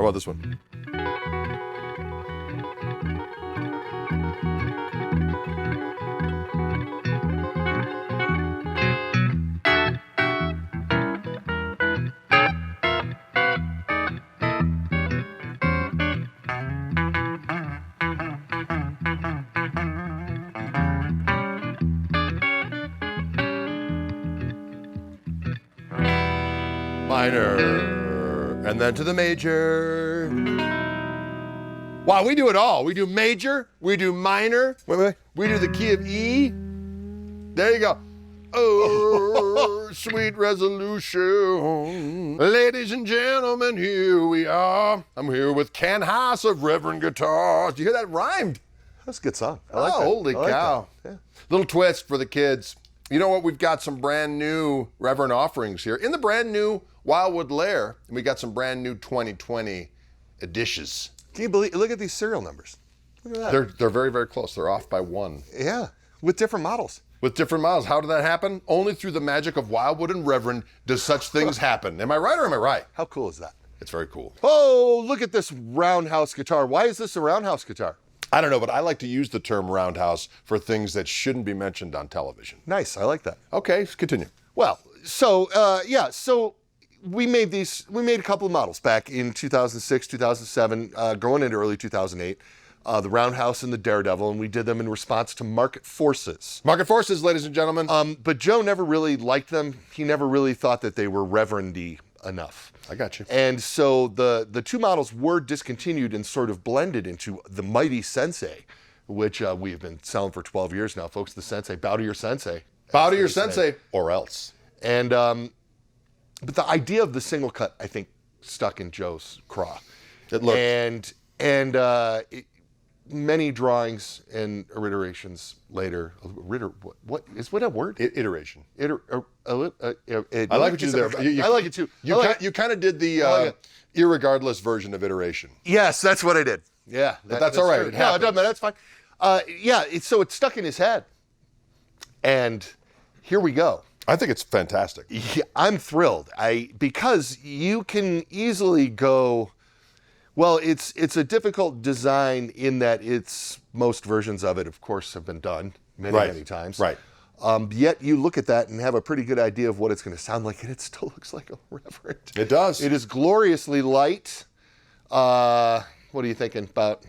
about this one? Minor, and then to the major. Wow, we do it all. We do major, we do minor, we do the key of E. There you go. Oh, sweet resolution. Ladies and gentlemen, here we are. I'm here with Ken Haas of Reverend Guitars. Do you hear that rhymed? That's a good song. I like that. Holy cow. That. Yeah. Little twist for the kids. You know what? We've got some brand new Reverend offerings here in the brand new Wildwood Lair. And we got some brand new 2020 editions. Can you believe? Look at these serial numbers. Look at that. They're very, very close. They're off by one. Yeah, with different models. With different models. How did that happen? Only through the magic of Wildwood and Reverend does such things happen. Am I right or am I right? How cool is that? It's very cool. Oh, look at this Roundhouse guitar. Why is this a Roundhouse guitar? I don't know, but I like to use the term Roundhouse for things that shouldn't be mentioned on television. Nice, I like that. Okay, continue. Well, so we made a couple of models back in 2006, 2007, going into early 2008. The Roundhouse and the Daredevil, and we did them in response to market forces. Market forces, ladies and gentlemen. But Joe never really liked them. He never really thought that they were Reverend-y enough. I got you. And so the two models were discontinued and sort of blended into the mighty Sensei, which we've been selling for 12 years now, folks. The Sensei, bow to your Sensei. Bow to your Sensei, or else. And but the idea of the single cut, I think, stuck in Joe's craw. It looked. And many drawings and iterations later. What is a word? Iteration. I like what you did there. I like it too. You kind of did the irregardless version of iteration. Yes, that's what I did. Yeah, but that's all right. True. No, it doesn't matter. That's fine. So it's stuck in his head, and here we go. I think it's fantastic. Yeah, I'm thrilled. Because you can easily go. Well, it's a difficult design in that most versions of it, of course, have been done many times. Right. Yet you look at that and have a pretty good idea of what it's going to sound like, and it still looks like a Reverend. It does. It is gloriously light. What are you thinking about?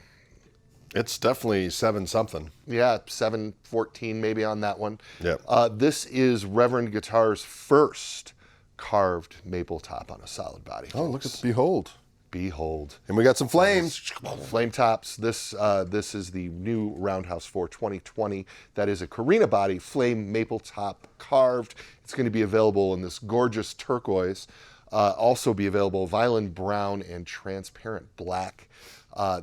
It's definitely 7 something. Yeah, 714 maybe on that one. Yeah. This is Reverend Guitars' first carved maple top on a solid body. Oh, look at the behold. Behold. And we got some flames. Flame tops. This is the new Roundhouse for 2020. That is a Korina body, flame maple top carved. It's going to be available in this gorgeous turquoise. Also be available violin brown and transparent black.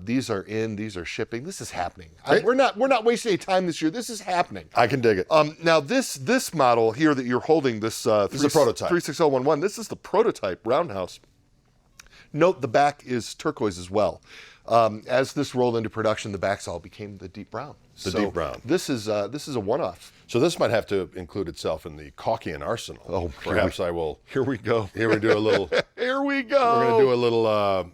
These are shipping. This is happening. We're not wasting any time this year. This is happening. I can dig it. Now this model here that you're holding, this is a prototype. 36011. This is the prototype Roundhouse. Note the back is turquoise as well. As this rolled into production, the backs all became the deep brown. Deep brown. This is a one-off. So this might have to include itself in the Caucasian arsenal. Oh, perhaps I will. Here we go. Here we do a little. Here we go. We're gonna do a little. Oh,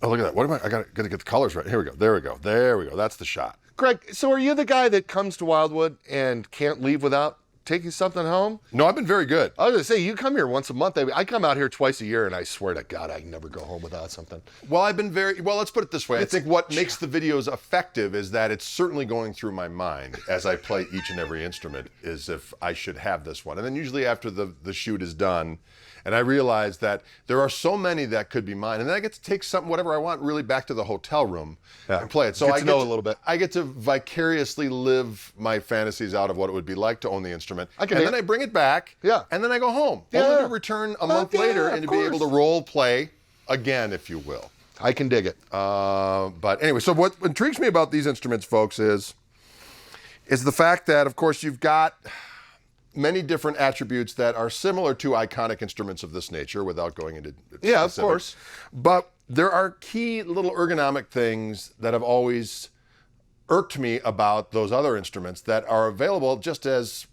look at that. I gotta get the colors right. Here we go. There we go. There we go. That's the shot. Greg, so are you the guy that comes to Wildwood and can't leave without taking something home? No, I've been very good. I was going to say, you come here once a month. I come out here twice a year, and I swear to God, I never go home without something. Well, I've been let's put it this way. I think what makes the videos effective is that it's certainly going through my mind as I play each and every instrument is if I should have this one. And then usually after the shoot is done, and I realize that there are so many that could be mine, and then I get to take something, whatever I want, really back to the hotel room and play it. So I know a little bit. I get to vicariously live my fantasies out of what it would be like to own the instrument, and then I bring it back, and then I go home, only to return a month later and to be able to role play again, if you will. I can dig it. But anyway, so what intrigues me about these instruments, folks, is the fact that, of course, you've got many different attributes that are similar to iconic instruments of this nature without going into specifics. Of course. But there are key little ergonomic things that have always irked me about those other instruments that are available just as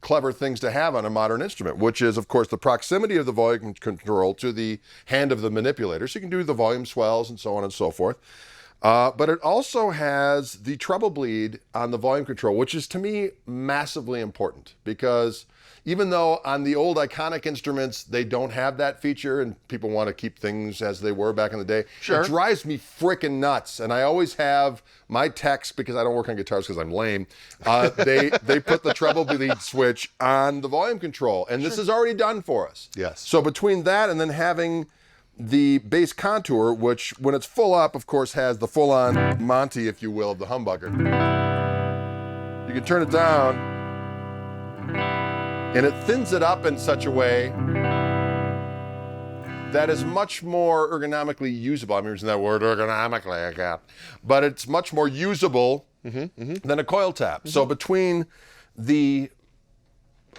clever things to have on a modern instrument, which is, of course, the proximity of the volume control to the hand of the manipulator. So you can do the volume swells and so on and so forth. But it also has the treble bleed on the volume control, which is, to me, massively important, because even though on the old iconic instruments, they don't have that feature and people want to keep things as they were back in the day, Sure. It drives me freaking nuts. And I always have my techs, because I don't work on guitars because I'm lame, they put the treble bleed switch on the volume control. And this is already done for us. Yes. So between that and then having the bass contour, which when it's full up, of course, has the full-on Monty, if you will, of the humbucker. You can turn it down, and it thins it up in such a way that is much more ergonomically usable. I'm using that word ergonomically again. But it's much more usable than a coil tap. So between the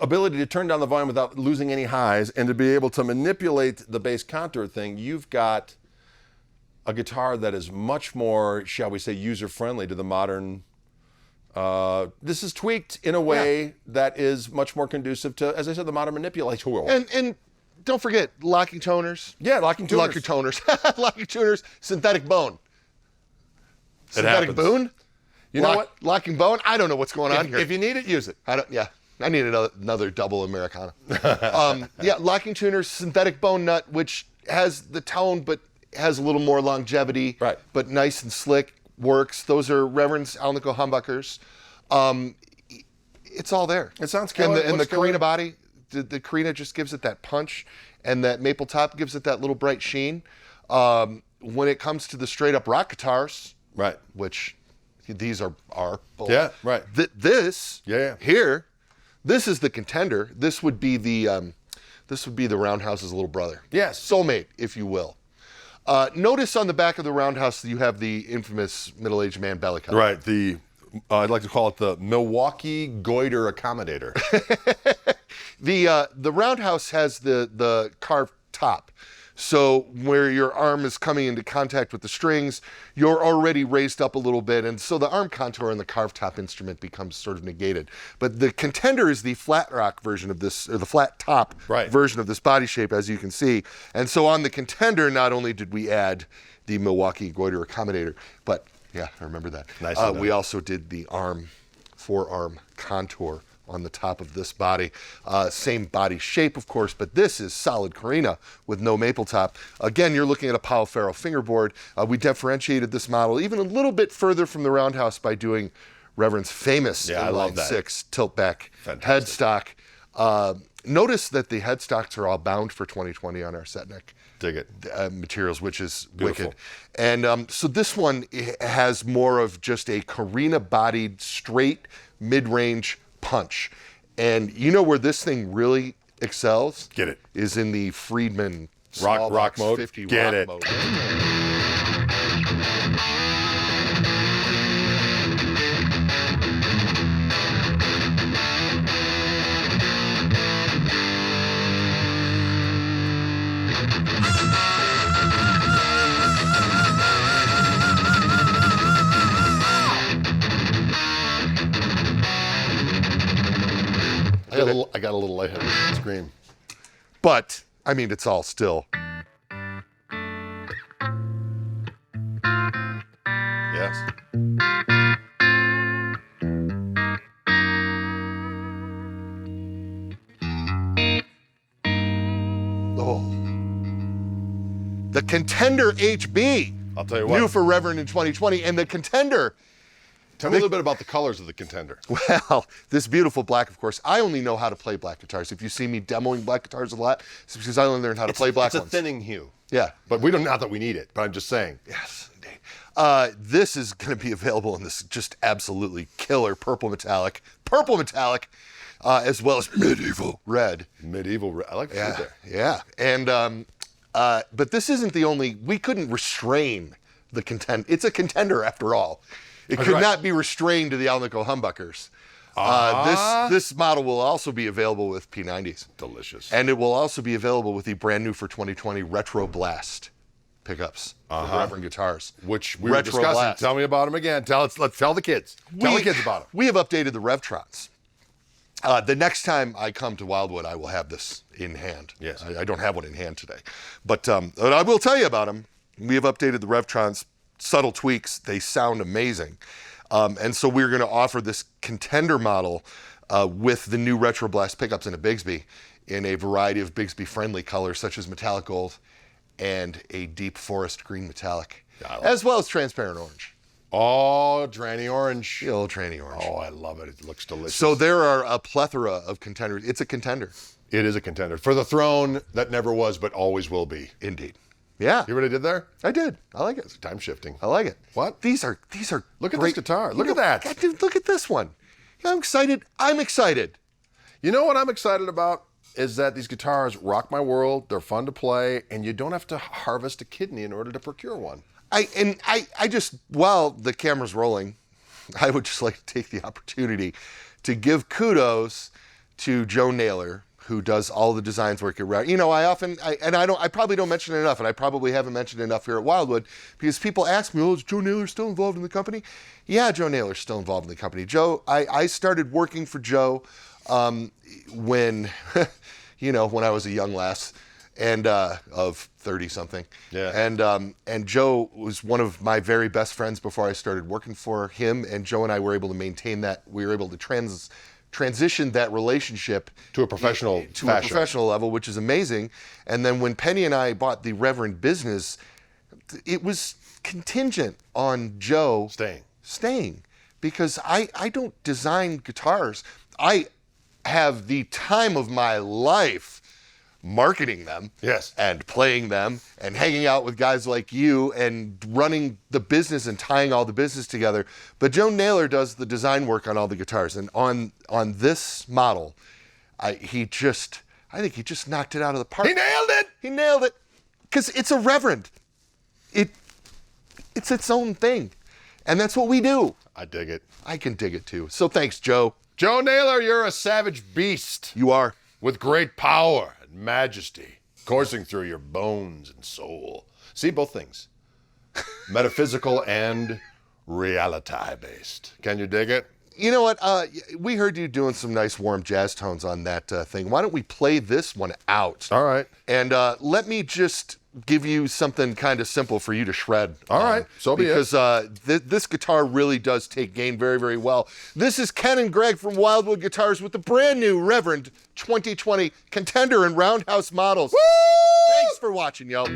ability to turn down the volume without losing any highs and to be able to manipulate the bass contour thing, you've got a guitar that is much more, shall we say, user-friendly to the modern. This is tweaked in a way that is much more conducive to, as I said, the modern manipulator. And don't forget, locking toners. Yeah, locking tuners. Locking toners. Locking tuners, synthetic bone. Synthetic happens. bone? You know what? Locking bone? I don't know what's going on here. If you need it, use it. I need another double Americana. Locking tuners, synthetic bone nut, which has the tone but has a little more longevity. Right. But nice and slick, works. Those are Reverend's Alnico humbuckers. It's all there. It sounds killer. And the Looks killer. Korina body, the Korina just gives it that punch, and that maple top gives it that little bright sheen. When it comes to the straight up rock guitars, Right. which these are both. Yeah, right. This Yeah. here, this is the Contender. This would be the Roundhouse's little brother. Yes. Soulmate, if you will. Notice on the back of the Roundhouse that you have the infamous middle-aged man belly cut. Right. I'd like to call it the Milwaukee goiter accommodator. The Roundhouse has the carved top. So where your arm is coming into contact with the strings, you're already raised up a little bit, and so the arm contour and the carved top instrument becomes sort of negated. But the Contender is the flat rock version of this, or the flat top version of this body shape, as you can see. And so on the Contender, not only did we add the Milwaukee goiter accommodator, but yeah, I remember that. Nice. We also did the forearm contour on the top of this body. Same body shape, of course, but this is solid Korina with no maple top. Again, you're looking at a Powell Farrell fingerboard. We differentiated this model even a little bit further from the Roundhouse by doing Reverend's famous inline 6 tilt-back headstock. Notice that the headstocks are all bound for 2020 on our set neck. Dig it. Materials, which is Beautiful. wicked. And so this one has more of just a Korina-bodied, straight, mid-range punch. And you know where this thing really excels? Get it. Is in the Friedman rock mode. 50 Get rock it. mode. I got a little lightheaded scream. But, I mean, it's all still. Yes. Oh. The Contender HB. I'll tell you what. New for Reverend in 2020. And the Contender. Tell me a little bit about the colors of the Contender. Well, this beautiful black, of course. I only know how to play black guitars. If you see me demoing black guitars a lot, it's because I only learned how to play black ones. It's a thinning hue. Yeah. But we don't, not that we need it, but I'm just saying. Yes, indeed. This is going to be available in this just absolutely killer purple metallic, as well as medieval red. Medieval red. I like the Yeah, there. yeah. And but this isn't the only. We couldn't restrain the Contender. It's a Contender after all. It could not be restrained to the Alnico humbuckers. This model will also be available with P90s. Delicious. And it will also be available with the brand new for 2020 Retro Blast pickups from Reverend Guitars. Which we were discussing. Blast. Tell me about them again. Let's tell the kids. Tell the kids about them. We have updated the Rev-Trons. The next time I come to Wildwood, I will have this in hand. Yes. I don't have one in hand today. But I will tell you about them. We have updated the Rev-Trons, subtle tweaks. They sound amazing. And so we're going to offer this Contender model with the new Retro Blast pickups in a Bigsby in a variety of Bigsby-friendly colors, such as metallic gold and a deep forest green metallic, as well as transparent orange. Oh, tranny orange. The old tranny orange. Oh, I love it. It looks delicious. So there are a plethora of contenders. It's a contender. It is a contender for the throne that never was, but always will be. Indeed. Yeah. You hear what I did there? I did. I like it. It's time shifting. I like it. What? These are Look at great. this guitar. Look at that. God, dude, look at this one. I'm excited. I'm excited. You know what I'm excited about is that these guitars rock my world. They're fun to play, and you don't have to harvest a kidney in order to procure one. I just, while the camera's rolling, I would just like to take the opportunity to give kudos to Joe Naylor, who does all the designs work around. You know, I probably don't mention it enough, and I probably haven't mentioned it enough here at Wildwood, because people ask me, oh, is Joe Naylor still involved in the company? Yeah, Joe Naylor's still involved in the company. Joe, I started working for Joe when, when I was a young lass, and of 30 something. Yeah. And Joe was one of my very best friends before I started working for him, and Joe and I were able to maintain that. We were able to transition that relationship To a professional to fashion. a professional level, which is amazing. And then when Penny and I bought the Reverend business, it was contingent on Joe staying, because I don't design guitars. I have the time of my life marketing them, Yes. and playing them, and hanging out with guys like you, and running the business and tying all the business together. But Joe Naylor does the design work on all the guitars, and on this model, I think he just knocked it out of the park. He nailed it! He nailed it, because it's a Reverend. It's its own thing, and that's what we do. I dig it. I can dig it too. So thanks, Joe. Joe Naylor, you're a savage beast You are. with great power and majesty coursing through your bones and soul. See, both things. Metaphysical and reality-based. Can you dig it? You know what? We heard you doing some nice warm jazz tones on that thing. Why don't we play this one out? All right. And let me just give you something kind of simple for you to shred. All right. So be it. Because this guitar really does take gain very, very well. This is Ken and Greg from Wildwood Guitars with the brand new Reverend 2020 Contender and Roundhouse models. Woo! Thanks for watching, y'all.